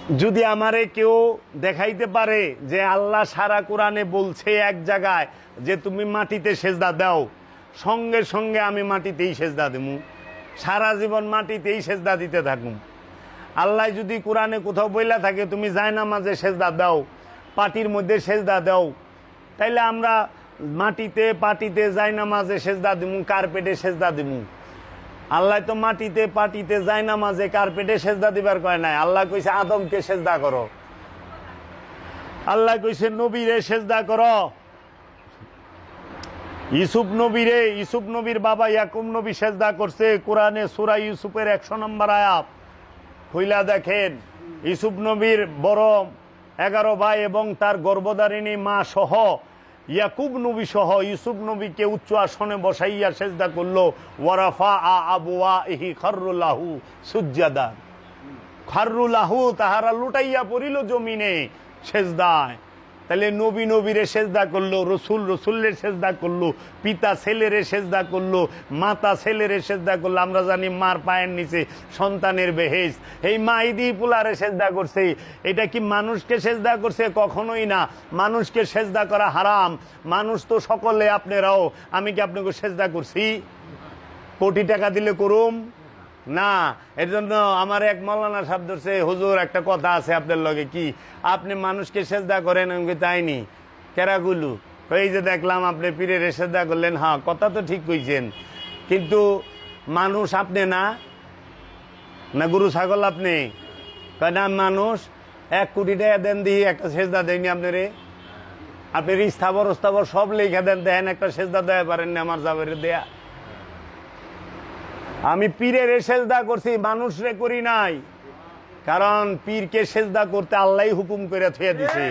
যদি আমারে কেউ দেখাইতে পারে যে আল্লাহ সারা কোরআনে বলছে এক জায়গায় যে তুমি মাটিতে সেজদা দাও, সঙ্গে সঙ্গে আমি মাটিতেই সেজদা দেবো, সারা জীবন মাটিতেই সেজদা দিতে থাকুম। আল্লাহ যদি কোরআনে কোথাও বইলা থাকে তুমি জায়নামাজে সেজদা দাও, পাটির মধ্যে সেজদা দাও, তাইলে আমরা মাটিতে পাটিতে জায়নামাজে সেজদা দিমু, কার্পেটে সেজদা দিমু। আল্লাহ তো মাটিতে পাটিতে জায়নামাজে কার্পেটে সেজদা দিবার কয় নাই। আল্লাহ কইছে আদমকে সেজদা করো, আল্লাহ কইছে নবীরে সেজদা করো, ইউসুফ নবীর বাবা ইয়াকুব নবী সেজদা করছে। কোরআনে সূরা ইউসুফের 100 নম্বর আয়াত খুইলা দেখেন, ইউসুফ নবীর বড় 11 ভাই এবং তার গর্ভধারিণী মা সহ ইয়াকুব নবী সহ ইউসুফ নবীকে উচ্চ আসনে বসাইয়া সেজদা করলো। ওয়ারাফা আবওয়াইহি খাররুলাহু সুজ্জাদা, খাররুলাহু তাহারা লুটাইয়া পড়িল জমিনে সেজদায়। তাহলে নবীরে সেজদা করলো, রসুলের সেজদা করলো, পিতা ছেলেরে সেজদা করলো, মাতা ছেলেরে সেজদা করলো। আমরা জানি মার পায়ের নিচে সন্তানের বেহেশত, এই মাইদি পুলারে সেজদা করছে। এটা কি মানুষকে সেজদা করছে? কখনোই না। মানুষকে সেজদা করা হারাম। মানুষ তো সকলে, আপনারাও। আমি কি আপনাকে সেজদা করছি? কোটি টাকা দিলে করুম না। এর জন্য আমার এক মৌলানা সাহেব ধরছে, হুজুর একটা কথা আছে আপনার লগে, কি আপনি মানুষকে সেজদা করেন? আমি তাইনি কেরাগুলু, এই যে দেখলাম আপনি পীরের সেজদা করলেন। হ্যাঁ, কথা তো ঠিক কইছেন, কিন্তু মানুষ আপনি না, না গরু ছাগল আপনি? কয় না মানুষ। 1 কোটি টাকা দেন দিই, একটা সেজদা দেয়নি আপনারে। আপনি স্থাবর সব লেখা দেন, দেখেন একটা সেজদা দেয়া পারেন না আমার জাবেরে দেয়া। আমি পীরের সেজদা করছি, মানুষরে করি নাই। কারণ পীরকে সেজদা করতে আল্লাহ হুকুম করে থুয়ে দিছে।